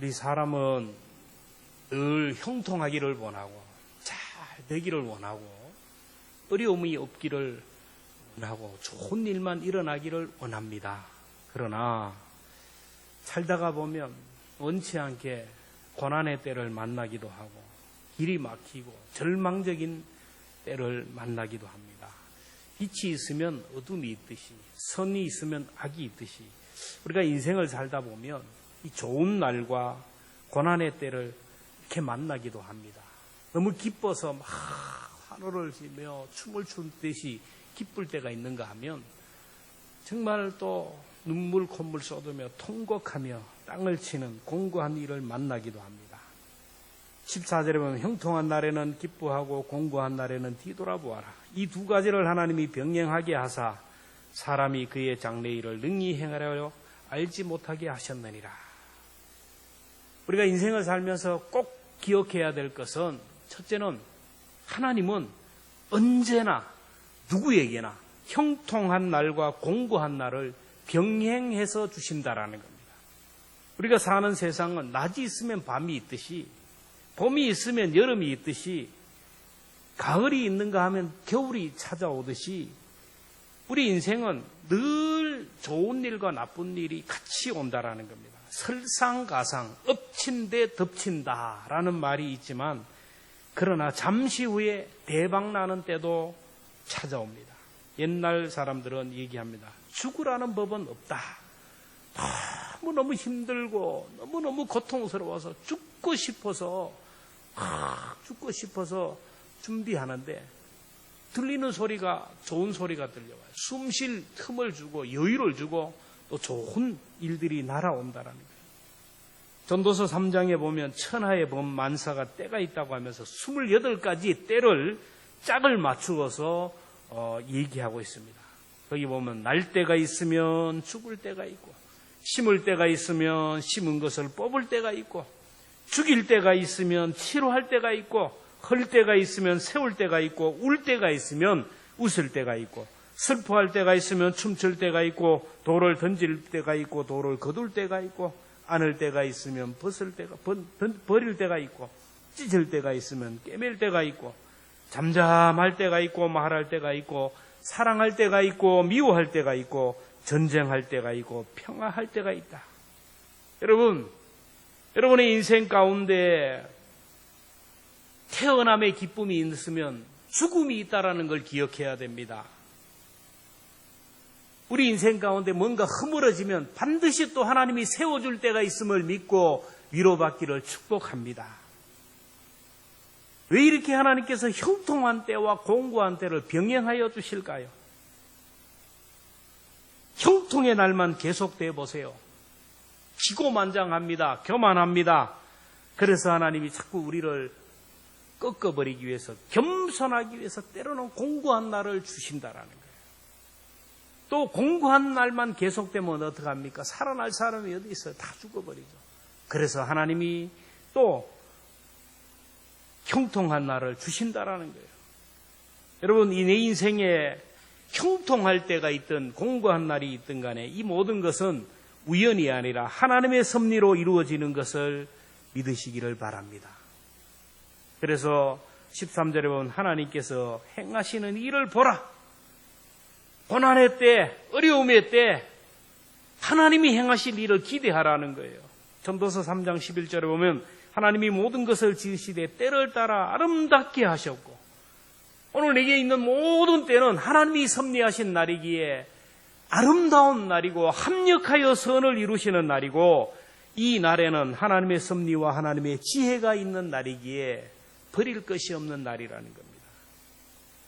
우리 사람은 늘 형통하기를 원하고 잘 되기를 원하고 어려움이 없기를 원하고 좋은 일만 일어나기를 원합니다. 그러나 살다가 보면 원치 않게 고난의 때를 만나기도 하고 길이 막히고 절망적인 때를 만나기도 합니다. 빛이 있으면 어둠이 있듯이 선이 있으면 악이 있듯이 우리가 인생을 살다 보면 이 좋은 날과 고난의 때를 이렇게 만나기도 합니다. 너무 기뻐서 막 환호를 지며 춤을 추듯이 기쁠 때가 있는가 하면 정말 또 눈물 콧물 쏟으며 통곡하며 땅을 치는 공고한 일을 만나기도 합니다. 14절에 보면 형통한 날에는 기뻐하고 공고한 날에는 뒤돌아보아라. 이 두 가지를 하나님이 병행하게 하사 사람이 그의 장래일을 능히 행하려 알지 못하게 하셨느니라. 우리가 인생을 살면서 꼭 기억해야 될 것은 첫째는 하나님은 언제나 누구에게나 형통한 날과 공고한 날을 병행해서 주신다라는 겁니다. 우리가 사는 세상은 낮이 있으면 밤이 있듯이 봄이 있으면 여름이 있듯이 가을이 있는가 하면 겨울이 찾아오듯이 우리 인생은 늘 좋은 일과 나쁜 일이 같이 온다라는 겁니다. 설상가상, 엎친데 덮친다라는 말이 있지만 그러나 잠시 후에 대박나는 때도 찾아옵니다. 옛날 사람들은 얘기합니다. 죽으라는 법은 없다. 너무너무 힘들고 너무너무 고통스러워서 죽고 싶어서 준비하는데 들리는 소리가 좋은 소리가 들려와요. 숨 쉴 틈을 주고 여유를 주고 또 좋은 일들이 날아온다라는 거예요. 전도서 3장에 보면 천하의 범 만사가 때가 있다고 하면서 28가지 때를 짝을 맞추어서 얘기하고 있습니다. 거기 보면 날 때가 있으면 죽을 때가 있고 심을 때가 있으면 심은 것을 뽑을 때가 있고 죽일 때가 있으면 치료할 때가 있고 헐 때가 있으면 세울 때가 있고 울 때가 있으면 웃을 때가 있고 슬퍼할 때가 있으면 춤출 때가 있고 돌을 던질 때가 있고 돌을 거둘 때가 있고 안을 때가 있으면 버릴 때가 있고 찢을 때가 있으면 꿰맬 때가 있고 잠잠할 때가 있고 말할 때가 있고 사랑할 때가 있고 미워할 때가 있고 전쟁할 때가 있고 평화할 때가 있다. 여러분의 인생 가운데 태어남의 기쁨이 있으면 죽음이 있다라는 걸 기억해야 됩니다. 우리 인생 가운데 뭔가 허물어지면 반드시 또 하나님이 세워줄 때가 있음을 믿고 위로받기를 축복합니다. 왜 이렇게 하나님께서 형통한 때와 공고한 때를 병행하여 주실까요? 형통의 날만 계속돼 보세요. 기고만장합니다. 교만합니다. 그래서 하나님이 자꾸 우리를 꺾어버리기 위해서 겸손하기 위해서 때로는 공고한 날을 주신다라는 거예요. 또 공고한 날만 계속되면 어떡합니까? 살아날 사람이 어디 있어요? 다 죽어버리죠. 그래서 하나님이 또 형통한 날을 주신다라는 거예요. 여러분, 이 내 인생에 형통할 때가 있든 공고한 날이 있든 간에 이 모든 것은 우연이 아니라 하나님의 섭리로 이루어지는 것을 믿으시기를 바랍니다. 그래서 13절에 보면 하나님께서 행하시는 일을 보라. 고난의 때, 어려움의 때 하나님이 행하실 일을 기대하라는 거예요. 전도서 3장 11절에 보면 하나님이 모든 것을 지으시되 때를 따라 아름답게 하셨고 오늘 내게 있는 모든 때는 하나님이 섭리하신 날이기에 아름다운 날이고 합력하여 선을 이루시는 날이고 이 날에는 하나님의 섭리와 하나님의 지혜가 있는 날이기에 버릴 것이 없는 날이라는 겁니다.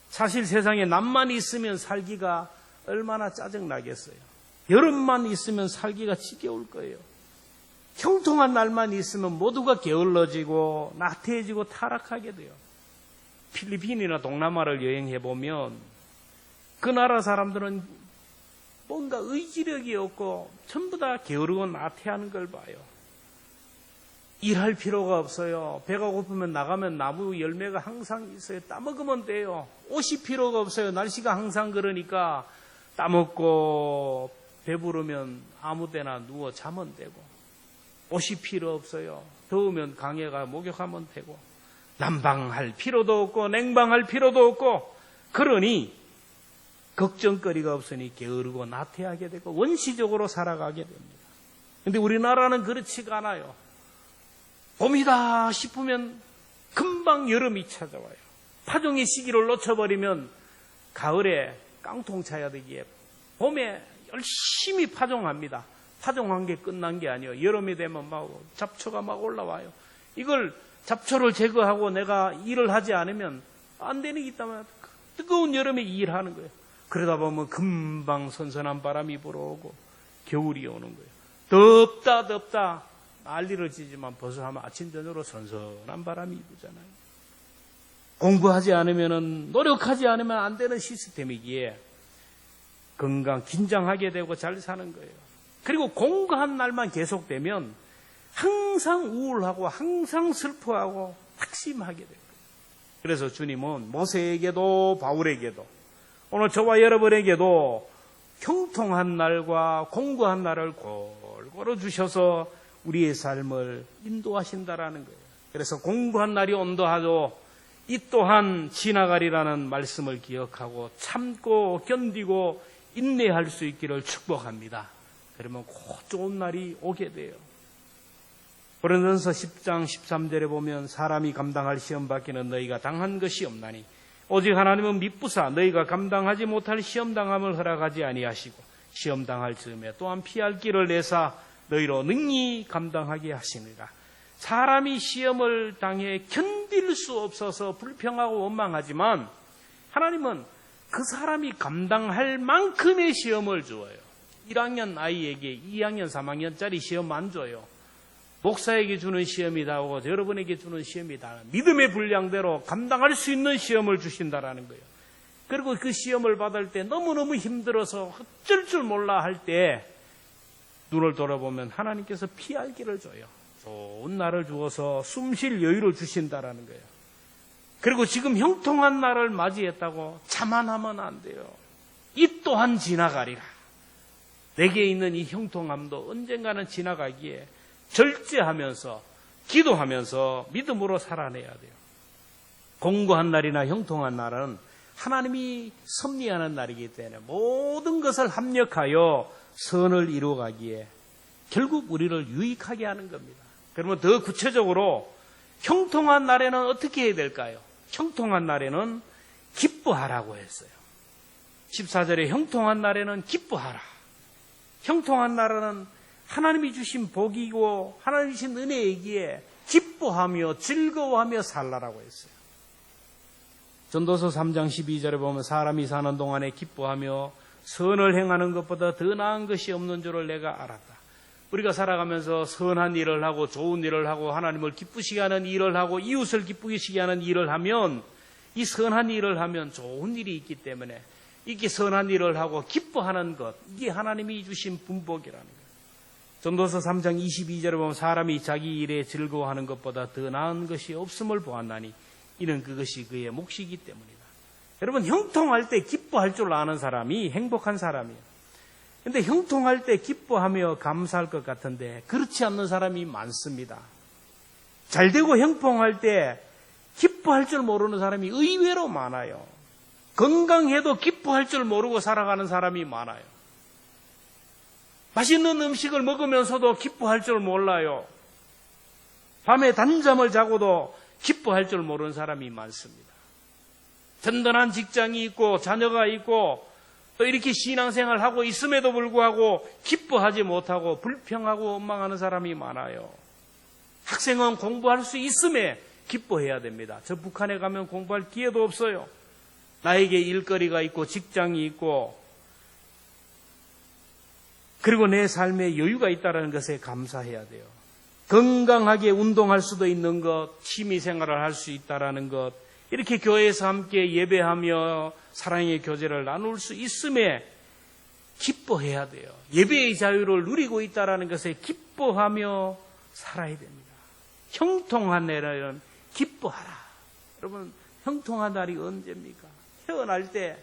사실 세상에 낮만 있으면 살기가 얼마나 짜증나겠어요. 여름만 있으면 살기가 지겨울 거예요. 형통한 날만 있으면 모두가 게을러지고 나태해지고 타락하게 돼요. 필리핀이나 동남아를 여행해보면 그 나라 사람들은 뭔가 의지력이 없고 전부 다 게으르고 나태하는 걸 봐요. 일할 필요가 없어요. 배가 고프면 나가면 나무 열매가 항상 있어요. 따먹으면 돼요. 옷이 필요가 없어요. 날씨가 항상 그러니까 따먹고 배부르면 아무 데나 누워 자면 되고 옷이 필요 없어요. 더우면 강에 가 목욕하면 되고, 난방할 필요도 없고 냉방할 필요도 없고, 그러니 걱정거리가 없으니 게으르고 나태하게 되고 원시적으로 살아가게 됩니다. 그런데 우리나라는 그렇지가 않아요. 봄이다 싶으면 금방 여름이 찾아와요. 파종의 시기를 놓쳐버리면 가을에 깡통 차야 되기에 봄에 열심히 파종합니다. 파종한 게 끝난 게 아니에요. 여름이 되면 막 잡초가 막 올라와요. 이걸 잡초를 제거하고 내가 일을 하지 않으면 안 되는 게 있다면 뜨거운 여름에 일하는 거예요. 그러다 보면 금방 선선한 바람이 불어오고 겨울이 오는 거예요. 덥다 난리를 치지만 벌써 하면 아침 저녁으로 선선한 바람이 부잖아요. 공부하지 않으면, 노력하지 않으면 안 되는 시스템이기에 긴장하게 되고 잘 사는 거예요. 그리고 공부한 날만 계속되면 항상 우울하고 항상 슬퍼하고 낙심하게 돼요. 그래서 주님은 모세에게도 바울에게도 오늘 저와 여러분에게도 형통한 날과 공고한 날을 골고루 주셔서 우리의 삶을 인도하신다라는 거예요. 그래서 공고한 날이 온도하도 이 또한 지나가리라는 말씀을 기억하고 참고 견디고 인내할 수 있기를 축복합니다. 그러면 곧 좋은 날이 오게 돼요. 고린도전서 10장 13절에 보면 사람이 감당할 시험 밖에는 너희가 당한 것이 없나니 오직 하나님은 미쁘사 너희가 감당하지 못할 시험당함을 허락하지 아니하시고 시험당할 즈음에 또한 피할 길을 내사 너희로 능히 감당하게 하시니라. 사람이 시험을 당해 견딜 수 없어서 불평하고 원망하지만 하나님은 그 사람이 감당할 만큼의 시험을 주어요. 1학년 아이에게 2학년, 3학년짜리 시험 안 줘요. 목사에게 주는 시험이다 하고 여러분에게 주는 시험이다. 믿음의 분량대로 감당할 수 있는 시험을 주신다라는 거예요. 그리고 그 시험을 받을 때 너무너무 힘들어서 어쩔 줄 몰라 할 때 눈을 돌아보면 하나님께서 피할 길을 줘요. 좋은 날을 주어서 숨쉴 여유를 주신다라는 거예요. 그리고 지금 형통한 날을 맞이했다고 자만하면 안 돼요. 이 또한 지나가리라. 내게 있는 이 형통함도 언젠가는 지나가기에 절제하면서 기도하면서 믿음으로 살아내야 돼요. 공고한 날이나 형통한 날은 하나님이 섭리하는 날이기 때문에 모든 것을 합력하여 선을 이루어가기에 결국 우리를 유익하게 하는 겁니다. 그러면 더 구체적으로 형통한 날에는 어떻게 해야 될까요? 형통한 날에는 기뻐하라고 했어요. 14절에 형통한 날에는 기뻐하라. 형통한 날에는 하나님이 주신 복이고 하나님이 주신 은혜이기에 기뻐하며 즐거워하며 살라라고 했어요. 전도서 3장 12절에 보면 사람이 사는 동안에 기뻐하며 선을 행하는 것보다 더 나은 것이 없는 줄을 내가 알았다. 우리가 살아가면서 선한 일을 하고 좋은 일을 하고 하나님을 기쁘시게 하는 일을 하고 이웃을 기쁘시게 하는 일을 하면 이 선한 일을 하면 좋은 일이 있기 때문에 이게 선한 일을 하고 기뻐하는 것, 이게 하나님이 주신 분복이라는 거예요. 전도서 3장 22절에 보면 사람이 자기 일에 즐거워하는 것보다 더 나은 것이 없음을 보았나니 이는 그것이 그의 몫이기 때문이다. 여러분, 형통할 때 기뻐할 줄 아는 사람이 행복한 사람이에요. 근데 형통할 때 기뻐하며 감사할 것 같은데 그렇지 않는 사람이 많습니다. 잘 되고 형통할 때 기뻐할 줄 모르는 사람이 의외로 많아요. 건강해도 기뻐할 줄 모르고 살아가는 사람이 많아요. 맛있는 음식을 먹으면서도 기뻐할 줄 몰라요. 밤에 단잠을 자고도 기뻐할 줄 모르는 사람이 많습니다. 든든한 직장이 있고 자녀가 있고 또 이렇게 신앙생활을 하고 있음에도 불구하고 기뻐하지 못하고 불평하고 원망하는 사람이 많아요. 학생은 공부할 수 있음에 기뻐해야 됩니다. 저 북한에 가면 공부할 기회도 없어요. 나에게 일거리가 있고 직장이 있고 그리고 내 삶에 여유가 있다는 것에 감사해야 돼요. 건강하게 운동할 수도 있는 것, 취미생활을 할 수 있다는 것, 이렇게 교회에서 함께 예배하며 사랑의 교제를 나눌 수 있음에 기뻐해야 돼요. 예배의 자유를 누리고 있다는 것에 기뻐하며 살아야 됩니다. 형통한 날에는 기뻐하라. 여러분, 형통한 날이 언제입니까? 태어날 때,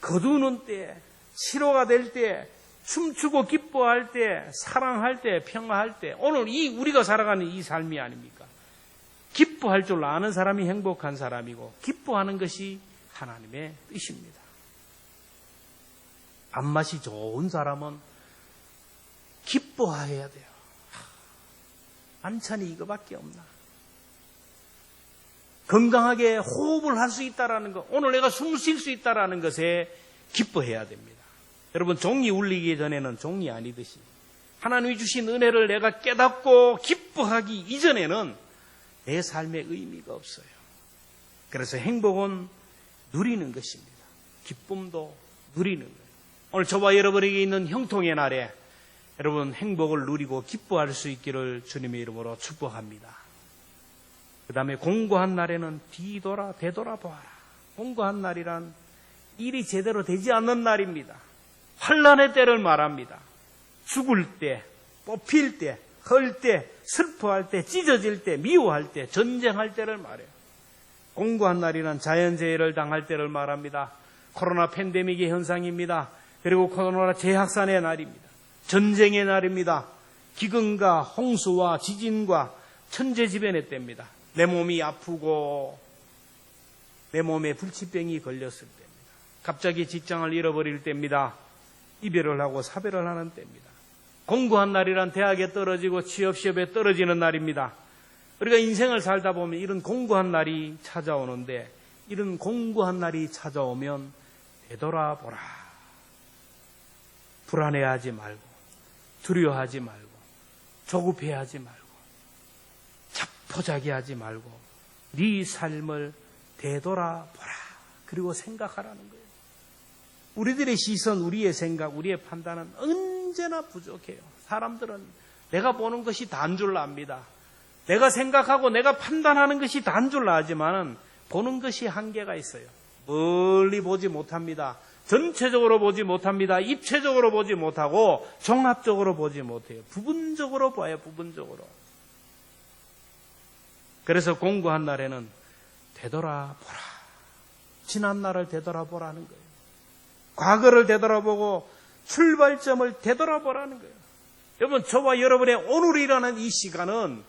거두는 때, 치료가 될 때, 춤추고 기뻐할 때, 사랑할 때, 평화할 때, 오늘 우리가 살아가는 이 삶이 아닙니까? 기뻐할 줄 아는 사람이 행복한 사람이고, 기뻐하는 것이 하나님의 뜻입니다. 밥맛이 좋은 사람은 기뻐해야 돼요. 반찬이 이거밖에 없나? 건강하게 호흡을 할 수 있다라는 것, 오늘 내가 숨을 쉴 수 있다라는 것에 기뻐해야 됩니다. 여러분, 종이 울리기 전에는 종이 아니듯이 하나님이 주신 은혜를 내가 깨닫고 기뻐하기 이전에는 내 삶에 의미가 없어요. 그래서 행복은 누리는 것입니다. 기쁨도 누리는 거예요. 오늘 저와 여러분에게 있는 형통의 날에 여러분 행복을 누리고 기뻐할 수 있기를 주님의 이름으로 축복합니다. 그 다음에 공고한 날에는 되돌아보아라. 공고한 날이란 일이 제대로 되지 않는 날입니다. 환난의 때를 말합니다. 죽을 때, 뽑힐 때, 헐 때, 슬퍼할 때, 찢어질 때, 미워할 때, 전쟁할 때를 말해요. 공고한 날이란 자연재해를 당할 때를 말합니다. 코로나 팬데믹의 현상입니다. 그리고 코로나 재확산의 날입니다. 전쟁의 날입니다. 기근과 홍수와 지진과 천재지변의 때입니다. 내 몸이 아프고 내 몸에 불치병이 걸렸을 때입니다. 갑자기 직장을 잃어버릴 때입니다. 이별을 하고 사별을 하는 때입니다. 공고한 날이란 대학에 떨어지고 취업 시험에 떨어지는 날입니다. 우리가 인생을 살다 보면 이런 공고한 날이 찾아오는데, 이런 공고한 날이 찾아오면 되돌아보라. 불안해하지 말고, 두려워하지 말고, 조급해하지 말고, 자포자기하지 말고 네 삶을 되돌아보라. 그리고 생각하라는 거예요. 우리들의 시선, 우리의 생각, 우리의 판단은 언제나 부족해요. 사람들은 내가 보는 것이 다인 줄 압니다. 내가 생각하고 내가 판단하는 것이 다인 줄 아지만 보는 것이 한계가 있어요. 멀리 보지 못합니다. 전체적으로 보지 못합니다. 입체적으로 보지 못하고 종합적으로 보지 못해요. 부분적으로 봐요. 부분적으로. 그래서 공고한 날에는 되돌아보라. 지난 날을 되돌아보라는 거예요. 과거를 되돌아보고 출발점을 되돌아보라는 거예요. 여러분, 저와 여러분의 오늘이라는 이 시간은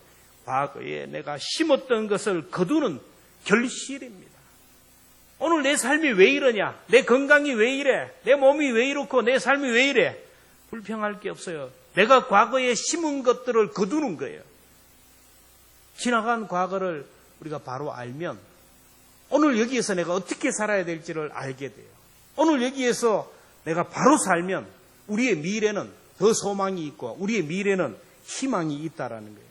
과거에 내가 심었던 것을 거두는 결실입니다. 오늘 내 삶이 왜 이러냐? 내 건강이 왜 이래? 내 몸이 왜 이렇고 내 삶이 왜 이래? 불평할 게 없어요. 내가 과거에 심은 것들을 거두는 거예요. 지나간 과거를 우리가 바로 알면 오늘 여기에서 내가 어떻게 살아야 될지를 알게 돼요. 오늘 여기에서 내가 바로 살면 우리의 미래는 더 소망이 있고 우리의 미래는 희망이 있다라는 거예요.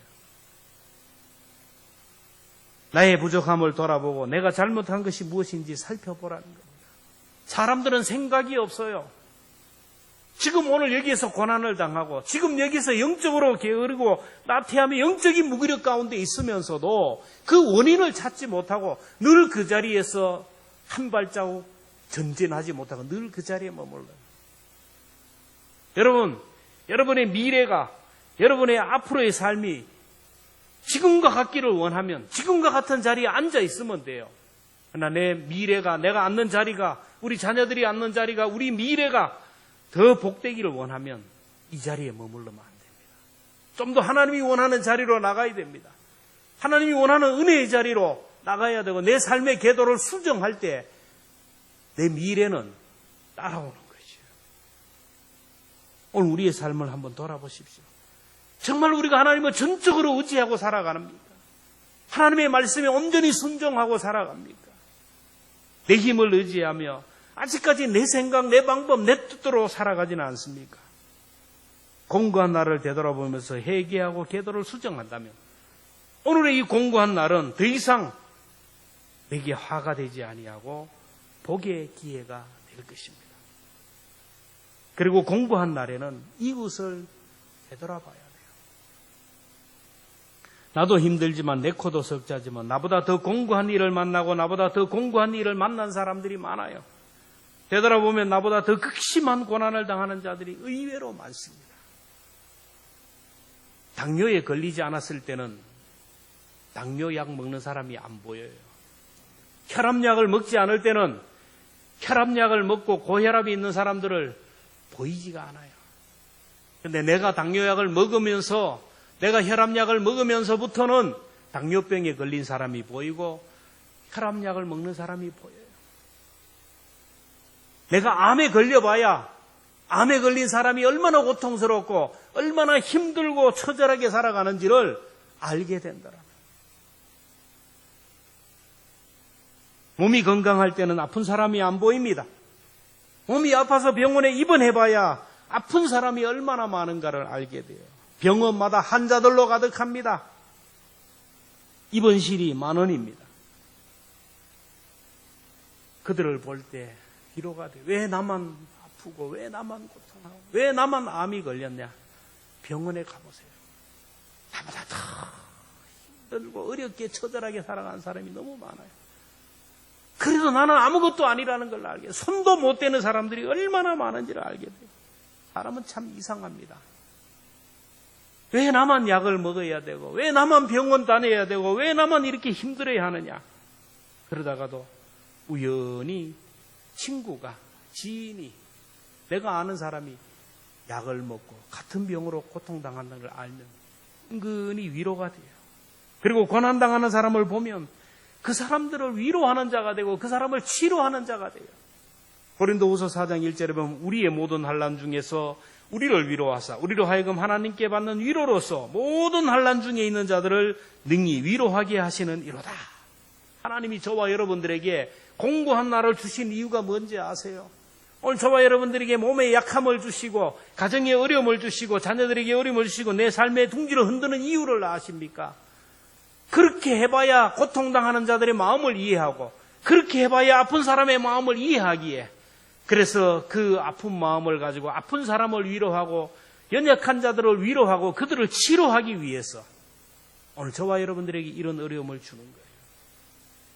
나의 부족함을 돌아보고 내가 잘못한 것이 무엇인지 살펴보라는 겁니다. 사람들은 생각이 없어요. 지금 오늘 여기에서 고난을 당하고 지금 여기서 영적으로 게으르고 나태함의 영적인 무기력 가운데 있으면서도 그 원인을 찾지 못하고 늘 그 자리에서 한 발자국 전진하지 못하고 늘 그 자리에 머물러요. 여러분, 여러분의 미래가, 여러분의 앞으로의 삶이 지금과 같기를 원하면 지금과 같은 자리에 앉아 있으면 돼요. 그러나 내 미래가, 내가 앉는 자리가, 우리 자녀들이 앉는 자리가, 우리 미래가 더 복되기를 원하면 이 자리에 머물러면 안 됩니다. 좀 더 하나님이 원하는 자리로 나가야 됩니다. 하나님이 원하는 은혜의 자리로 나가야 되고 내 삶의 궤도를 수정할 때 내 미래는 따라오는 것이에요. 오늘 우리의 삶을 한번 돌아보십시오. 정말 우리가 하나님을 전적으로 의지하고 살아갑니까? 하나님의 말씀에 온전히 순종하고 살아갑니까? 내 힘을 의지하며 아직까지 내 생각, 내 방법, 내 뜻대로 살아가지는 않습니까? 공고한 날을 되돌아보면서 회개하고 궤도를 수정한다면 오늘의 이 공고한 날은 더 이상 내게 화가 되지 아니하고 복의 기회가 될 것입니다. 그리고 공고한 날에는 이웃을 되돌아봐야 돼요. 나도 힘들지만 내 코도 석자지만 나보다 더 공고한 일을 만나고 나보다 더 공고한 일을 만난 사람들이 많아요. 되돌아보면 나보다 더 극심한 고난을 당하는 자들이 의외로 많습니다. 당뇨에 걸리지 않았을 때는 당뇨약 먹는 사람이 안 보여요. 혈압약을 먹지 않을 때는 혈압약을 먹고 고혈압이 있는 사람들을 보이지가 않아요. 근데 내가 당뇨약을 먹으면서, 내가 혈압약을 먹으면서부터는 당뇨병에 걸린 사람이 보이고 혈압약을 먹는 사람이 보여요. 내가 암에 걸려봐야 암에 걸린 사람이 얼마나 고통스럽고 얼마나 힘들고 처절하게 살아가는지를 알게 된다라. 몸이 건강할 때는 아픈 사람이 안 보입니다. 몸이 아파서 병원에 입원해봐야 아픈 사람이 얼마나 많은가를 알게 돼요. 병원마다 환자들로 가득합니다. 입원실이 만원입니다. 그들을 볼 때 위로가 돼요. 왜 나만 아프고 왜 나만 고통하고 왜 나만 암이 걸렸냐. 병원에 가보세요. 나보다 더 힘들고 어렵게 처절하게 살아가는 사람이 너무 많아요. 그래도 나는 아무것도 아니라는 걸 알게 돼요. 손도 못 대는 사람들이 얼마나 많은지를 알게 돼요. 사람은 참 이상합니다. 왜 나만 약을 먹어야 되고 왜 나만 병원 다녀야 되고 왜 나만 이렇게 힘들어야 하느냐. 그러다가도 우연히 친구가, 지인이, 내가 아는 사람이 약을 먹고 같은 병으로 고통당한다는 걸 알면 은근히 위로가 돼요. 그리고 고난당하는 사람을 보면 그 사람들을 위로하는 자가 되고 그 사람을 치료하는 자가 돼요. 고린도후서 4장 1절에 보면 우리의 모든 환난 중에서 우리를 위로하사 우리로 하여금 하나님께 받는 위로로서 모든 환난 중에 있는 자들을 능히 위로하게 하시는 이로다. 하나님이 저와 여러분들에게 공고한 날을 주신 이유가 뭔지 아세요? 오늘 저와 여러분들에게 몸에 약함을 주시고 가정에 어려움을 주시고 자녀들에게 어려움을 주시고 내 삶의 둥지를 흔드는 이유를 아십니까? 그렇게 해봐야 고통당하는 자들의 마음을 이해하고 그렇게 해봐야 아픈 사람의 마음을 이해하기에 그래서 그 아픈 마음을 가지고 아픈 사람을 위로하고 연약한 자들을 위로하고 그들을 치료하기 위해서 오늘 저와 여러분들에게 이런 어려움을 주는 거예요.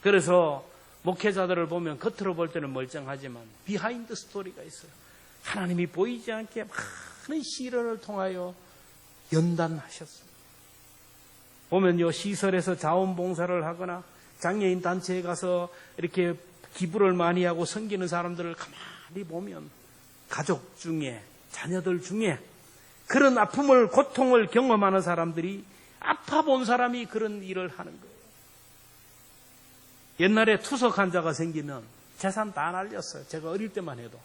그래서 목회자들을 보면 겉으로 볼 때는 멀쩡하지만 비하인드 스토리가 있어요. 하나님이 보이지 않게 많은 시련을 통하여 연단하셨어요. 보면요, 시설에서 자원봉사를 하거나 장애인 단체에 가서 이렇게 기부를 많이 하고 섬기는 사람들을 가만히 보면 가족 중에, 자녀들 중에 그런 아픔을, 고통을 경험하는 사람들이 아파 본 사람이 그런 일을 하는 거예요. 옛날에 투석 환자가 생기면 재산 다 날렸어요. 제가 어릴 때만 해도.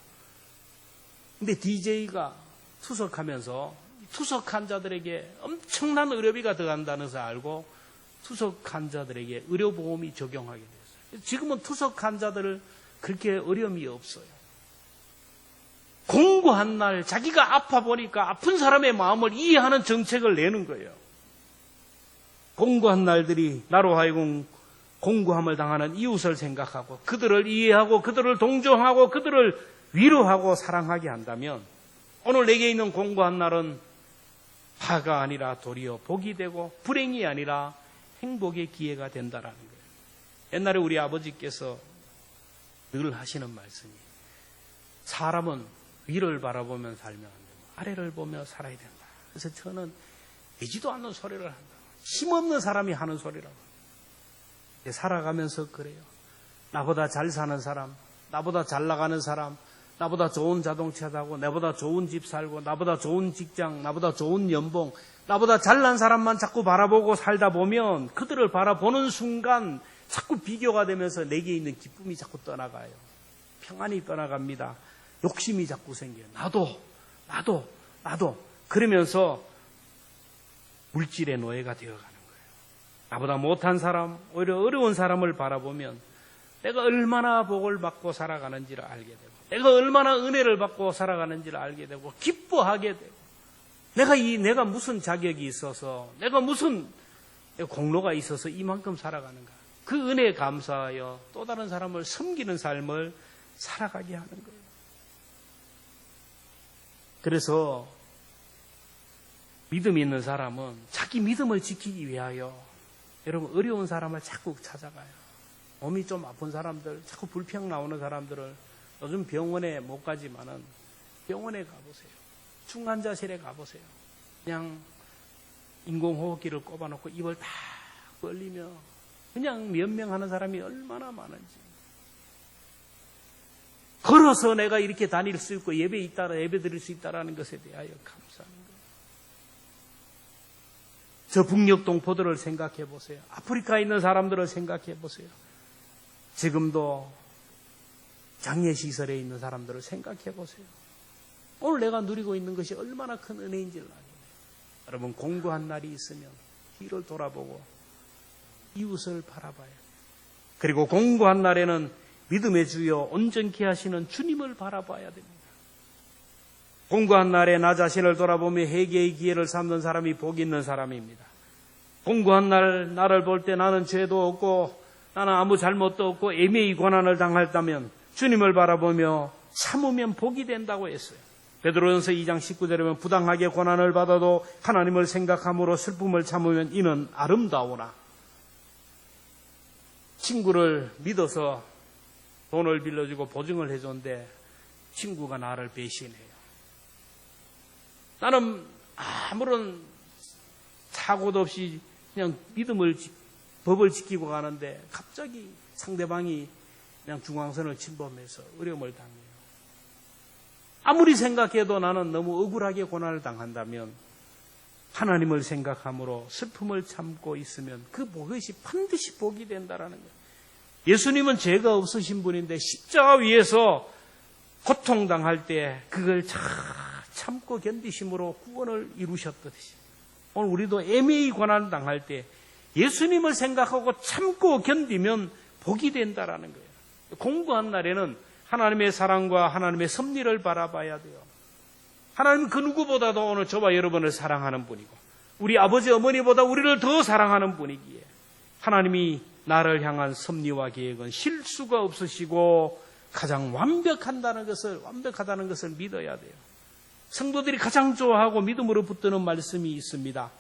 근데 DJ가 투석하면서 투석 환자들에게 엄청난 의료비가 들어간다는 것을 알고 투석 환자들에게 의료보험이 적용하게 됐어요. 지금은 투석 환자들 그렇게 어려움이 없어요. 공고한 날 자기가 아파 보니까 아픈 사람의 마음을 이해하는 정책을 내는 거예요. 공고한 날들이 나로 하여금 공고함을 당하는 이웃을 생각하고 그들을 이해하고 그들을 동정하고 그들을 위로하고 사랑하게 한다면 오늘 내게 있는 공고한 날은 화가 아니라 도리어 복이 되고 불행이 아니라 행복의 기회가 된다라는 거예요. 옛날에 우리 아버지께서 늘 하시는 말씀이 사람은 위를 바라보면 살면 안 되고 아래를 보며 살아야 된다. 그래서 저는 되지도 않는 소리를 한다. 힘없는 사람이 하는 소리라고. 살아가면서 그래요. 나보다 잘 사는 사람, 나보다 잘 나가는 사람, 나보다 좋은 자동차 타고, 나보다 좋은 집 살고, 나보다 좋은 직장, 나보다 좋은 연봉, 나보다 잘난 사람만 자꾸 바라보고 살다 보면 그들을 바라보는 순간 자꾸 비교가 되면서 내게 있는 기쁨이 자꾸 떠나가요. 평안이 떠나갑니다. 욕심이 자꾸 생겨요. 나도. 그러면서 물질의 노예가 되어가는 거예요. 나보다 못한 사람, 오히려 어려운 사람을 바라보면 내가 얼마나 복을 받고 살아가는지를 알게 되고 내가 얼마나 은혜를 받고 살아가는지를 알게 되고 기뻐하게 되고 내가 무슨 자격이 있어서 내가 무슨 공로가 있어서 이만큼 살아가는가. 그 은혜에 감사하여 또 다른 사람을 섬기는 삶을 살아가게 하는 거예요. 그래서 믿음 있는 사람은 자기 믿음을 지키기 위하여 여러분 어려운 사람을 자꾸 찾아가요. 몸이 좀 아픈 사람들, 자꾸 불평 나오는 사람들을 요즘 병원에 못 가지만은 병원에 가보세요. 중환자실에 가보세요. 그냥 인공호흡기를 꼽아놓고 입을 다 벌리며 그냥 면명하는 사람이 얼마나 많은지. 걸어서 내가 이렇게 다닐 수 있고 예배 드릴 수 있다라는 것에 대하여 감사하는 거예요. 저 북녘 동포들을 생각해 보세요. 아프리카에 있는 사람들을 생각해 보세요. 지금도 장례시설에 있는 사람들을 생각해 보세요. 오늘 내가 누리고 있는 것이 얼마나 큰 은혜인지를 알아요. 여러분, 공고한 날이 있으면 뒤를 돌아보고 이웃을 바라봐요. 그리고 공고한 날에는 믿음의 주여 온전케 하시는 주님을 바라봐야 됩니다. 공고한 날에 나 자신을 돌아보며 회개의 기회를 삼는 사람이 복 있는 사람입니다. 공고한 날 나를 볼 때 나는 죄도 없고 나는 아무 잘못도 없고 애매히 고난을 당했다면 주님을 바라보며 참으면 복이 된다고 했어요. 베드로전서 2장 19절에 보면 부당하게 고난을 받아도 하나님을 생각함으로 슬픔을 참으면 이는 아름다우나. 친구를 믿어서 돈을 빌려주고 보증을 해줬는데 친구가 나를 배신해요. 나는 아무런 사고도 없이 그냥 법을 지키고 가는데 갑자기 상대방이 그냥 중앙선을 침범해서 어려움을 당해요. 아무리 생각해도 나는 너무 억울하게 고난을 당한다면 하나님을 생각함으로 슬픔을 참고 있으면 그 그것이 반드시 복이 된다라는 거예요. 예수님은 죄가 없으신 분인데 십자가 위에서 고통당할 때 그걸 참고 견디심으로 구원을 이루셨듯이 오늘 우리도 애매히 고난을 당할 때 예수님을 생각하고 참고 견디면 복이 된다라는 거예요. 공고한 날에는 하나님의 사랑과 하나님의 섭리를 바라봐야 돼요. 하나님은 그 누구보다도 오늘 저와 여러분을 사랑하는 분이고 우리 아버지 어머니보다 우리를 더 사랑하는 분이기에 하나님이 나를 향한 섭리와 계획은 실수가 없으시고 가장 완벽하다는 것을 믿어야 돼요. 성도들이 가장 좋아하고 믿음으로 붙드는 말씀이 있습니다.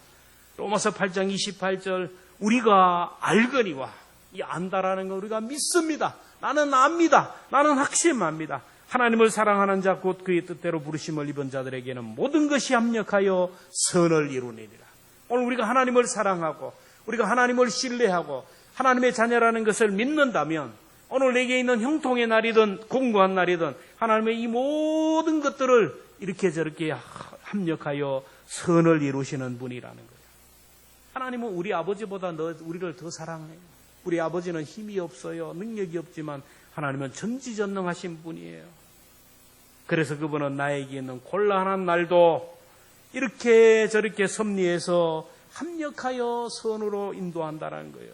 로마서 8장 28절 우리가 알거니와 이 안다라는 건 우리가 믿습니다. 나는 압니다. 나는 확신합니다. 하나님을 사랑하는 자 곧 그의 뜻대로 부르심을 입은 자들에게는 모든 것이 합력하여 선을 이루느니라. 오늘 우리가 하나님을 사랑하고 우리가 하나님을 신뢰하고 하나님의 자녀라는 것을 믿는다면 오늘 내게 있는 형통의 날이든 공고한 날이든 하나님의 이 모든 것들을 이렇게 저렇게 합력하여 선을 이루시는 분이라는 거예요. 하나님은 우리 아버지보다 우리를 더 사랑해요. 우리 아버지는 힘이 없어요. 능력이 없지만 하나님은 전지전능하신 분이에요. 그래서 그분은 나에게 있는 곤란한 날도 이렇게 저렇게 섭리해서 합력하여 선으로 인도한다는 거예요.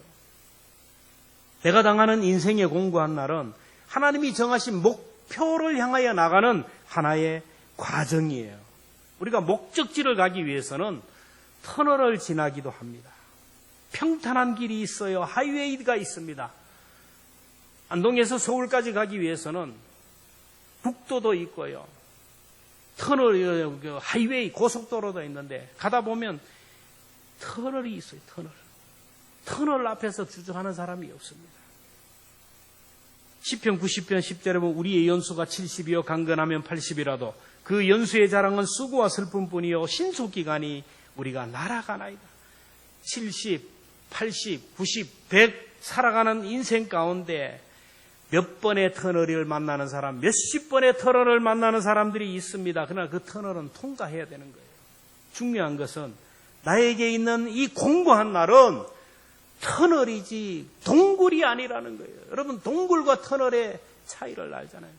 내가 당하는 인생의 공고한 날은 하나님이 정하신 목표를 향하여 나가는 하나의 과정이에요. 우리가 목적지를 가기 위해서는 터널을 지나기도 합니다. 평탄한 길이 있어요. 하이웨이가 있습니다. 안동에서 서울까지 가기 위해서는 국도도 있고요. 터널, 하이웨이, 고속도로도 있는데 가다 보면 터널이 있어요. 터널 앞에서 주저하는 사람이 없습니다. 시편 90편 10절에 보면 우리의 연수가 70이요 강건하면 80이라도 그 연수의 자랑은 수고와 슬픔뿐이요 신속기간이 우리가 날아가나이다. 70, 80, 90, 100 살아가는 인생 가운데 몇 번의 터널을 만나는 사람, 몇십 번의 터널을 만나는 사람들이 있습니다. 그러나 그 터널은 통과해야 되는 거예요. 중요한 것은 나에게 있는 이 공고한 날은 터널이지 동굴이 아니라는 거예요. 여러분, 동굴과 터널의 차이를 알잖아요.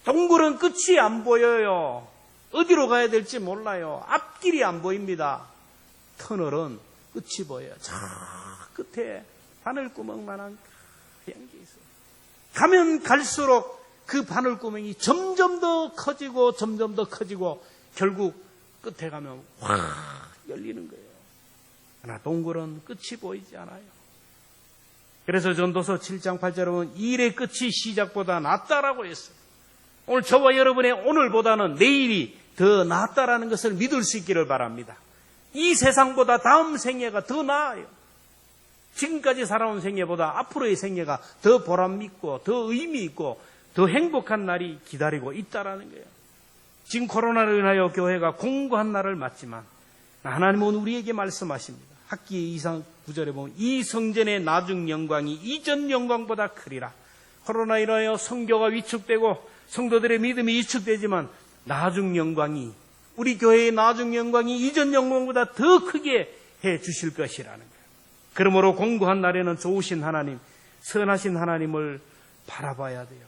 동굴은 끝이 안 보여요. 어디로 가야 될지 몰라요. 앞길이 안 보입니다. 터널은 끝이 보여요. 저 끝에 바늘구멍만한 하얀 게 있어요. 가면 갈수록 그 바늘구멍이 점점 더 커지고 점점 더 커지고 결국 끝에 가면 확 열리는 거예요. 그러나 동굴은 끝이 보이지 않아요. 그래서 전도서 7장 8절에 보면 일의 끝이 시작보다 낫다라고 했어요. 오늘 저와 여러분의 오늘보다는 내일이 더 낫다라는 것을 믿을 수 있기를 바랍니다. 이 세상보다 다음 생애가 더 나아요. 지금까지 살아온 생애보다 앞으로의 생애가 더 보람있고 더 의미 있고 더 행복한 날이 기다리고 있다라는 거예요. 지금 코로나로 인하여 교회가 공고한 날을 맞지만 하나님은 우리에게 말씀하십니다. 학기 2상 9절에 보면 이 성전의 나중 영광이 이전 영광보다 크리라. 코로나 인하여 성교가 위축되고 성도들의 믿음이 위축되지만 나중 영광이 우리 교회의 나중 영광이 이전 영광보다 더 크게 해 주실 것이라는 거예요. 그러므로 공고한 날에는 좋으신 하나님, 선하신 하나님을 바라봐야 돼요.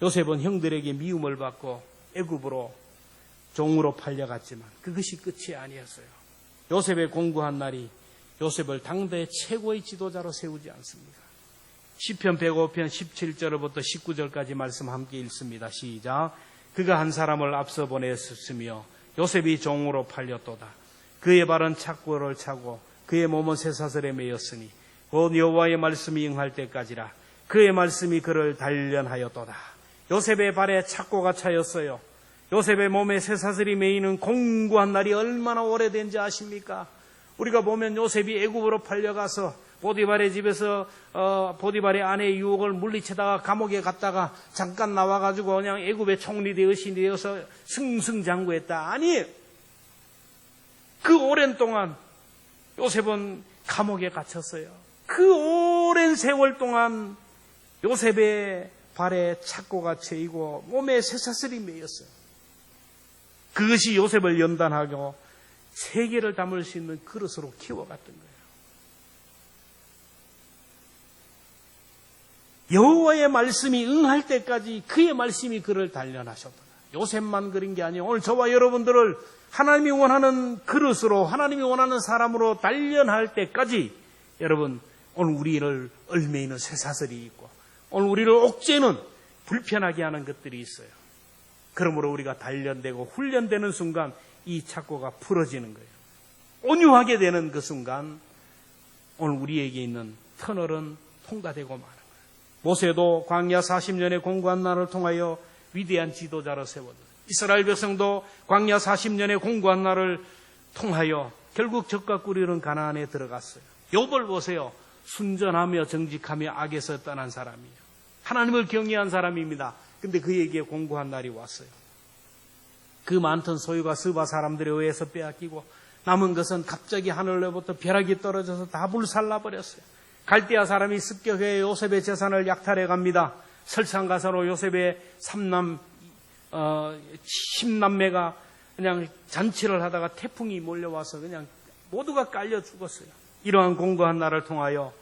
요셉은 형들에게 미움을 받고 애굽으로 종으로 팔려갔지만 그것이 끝이 아니었어요. 요셉의 공고한 날이 요셉을 당대의 최고의 지도자로 세우지 않습니까? 시편 105편 17절부터 19절까지 말씀 함께 읽습니다. 시작. 그가 한 사람을 앞서 보냈으며 요셉이 종으로 팔렸도다. 그의 발은 착고를 차고 그의 몸은 쇠사슬에 매였으니 곧 여호와의 말씀이 응할 때까지라. 그의 말씀이 그를 단련하였도다. 요셉의 발에 착고가 차였어요. 요셉의 몸에 쇠사슬이 매이는 공고한 날이 얼마나 오래된지 아십니까? 우리가 보면 요셉이 애굽으로 팔려가서 보디발의 집에서 보디발의 아내의 유혹을 물리치다가 감옥에 갔다가 잠깐 나와가지고 그냥 애굽의 총리 되어서 승승장구했다. 아니, 그 오랜 동안 요셉은 감옥에 갇혔어요. 그 오랜 세월 동안 요셉의 발에 착고가 채이고 몸에 쇠사슬이 매였어요. 그것이 요셉을 연단하고 세계를 담을 수 있는 그릇으로 키워갔던 거예요. 여호와의 말씀이 응할 때까지 그의 말씀이 그를 단련하셨다. 요셉만 그런 게 아니에요. 오늘 저와 여러분들을 하나님이 원하는 그릇으로, 하나님이 원하는 사람으로 단련할 때까지 여러분, 오늘 우리를 얽매이는 쇠사슬이 있고 오늘 우리를 옥죄는 불편하게 하는 것들이 있어요. 그러므로 우리가 단련되고 훈련되는 순간 이 착고가 풀어지는 거예요. 온유하게 되는 그 순간 오늘 우리에게 있는 터널은 통과되고 마는 거예요. 모세도 광야 40년의 공고한 날을 통하여 위대한 지도자로 세워졌어요. 이스라엘 백성도 광야 40년의 공고한 날을 통하여 결국 적과 꿀이는 가나안에 들어갔어요. 욥을 보세요. 순전하며 정직하며 악에서 떠난 사람이에요. 하나님을 경외한 사람입니다. 근데 그에게 공고한 날이 왔어요. 그 많던 소유가 스바 사람들에 의해서 빼앗기고 남은 것은 갑자기 하늘로부터 벼락이 떨어져서 다 불살라버렸어요. 갈대아 사람이 습격해 요셉의 재산을 약탈해 갑니다. 설상가사로 요셉의 10남매가 그냥 잔치를 하다가 태풍이 몰려와서 그냥 모두가 깔려 죽었어요. 이러한 공고한 날을 통하여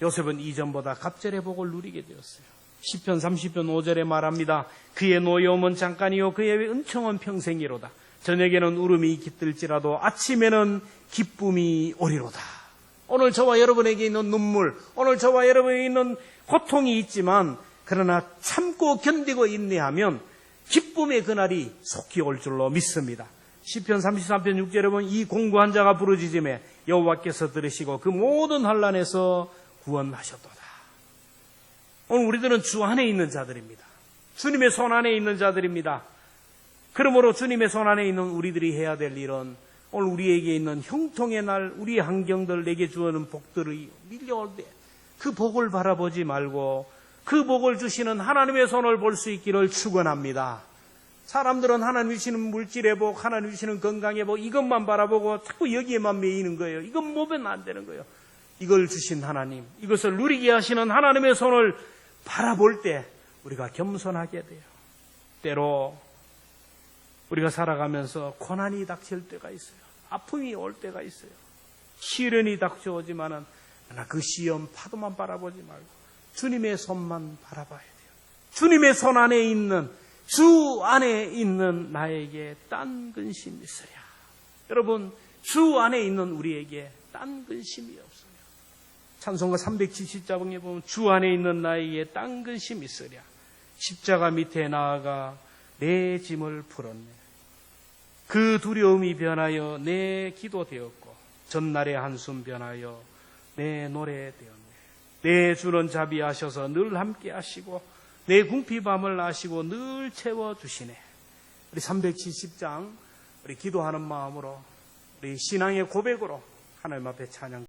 요셉은 이전보다 갑절의 복을 누리게 되었어요. 시편 30편 5절에 말합니다. 그의 노여움은 잠깐이요 그의 은총은 평생이로다. 저녁에는 울음이 깃들지라도 아침에는 기쁨이 오리로다. 오늘 저와 여러분에게 있는 눈물, 오늘 저와 여러분에게 있는 고통이 있지만 그러나 참고 견디고 인내하면 기쁨의 그날이 속히 올 줄로 믿습니다. 시편 33편 6절에 보면 이 공고한 자가 부르짖음에 여호와께서 들으시고 그 모든 환난에서 구원하셨도다. 오늘 우리들은 주 안에 있는 자들입니다. 주님의 손 안에 있는 자들입니다. 그러므로 주님의 손 안에 있는 우리들이 해야 될 일은 오늘 우리에게 있는 형통의 날, 우리의 환경들 내게 주어는 복들이 밀려올 때 그 복을 바라보지 말고 그 복을 주시는 하나님의 손을 볼 수 있기를 축원합니다. 사람들은 하나님 주시는 물질의 복, 하나님 주시는 건강의 복 이것만 바라보고 자꾸 여기에만 매이는 거예요. 이건 보면 안 되는 거예요. 이걸 주신 하나님, 이것을 누리게 하시는 하나님의 손을 바라볼 때 우리가 겸손하게 돼요. 때로 우리가 살아가면서 고난이 닥칠 때가 있어요. 아픔이 올 때가 있어요. 시련이 닥쳐오지만은 그 시험 파도만 바라보지 말고 주님의 손만 바라봐야 돼요. 주님의 손 안에 있는, 주 안에 있는 나에게 딴 근심이 있으랴. 여러분, 주 안에 있는 우리에게 딴 근심이 없어요. 찬송가 370장에 보면 주 안에 있는 나에게 딴 근심이 있으랴. 십자가 밑에 나아가 내 짐을 풀었네. 그 두려움이 변하여 내 기도 되었고 전날의 한숨 변하여 내 노래 되었네. 내 주는 자비하셔서 늘 함께 하시고 내 궁핍함을 아시고 늘 채워주시네. 우리 370장 우리 기도하는 마음으로 우리 신앙의 고백으로 하나님 앞에 찬양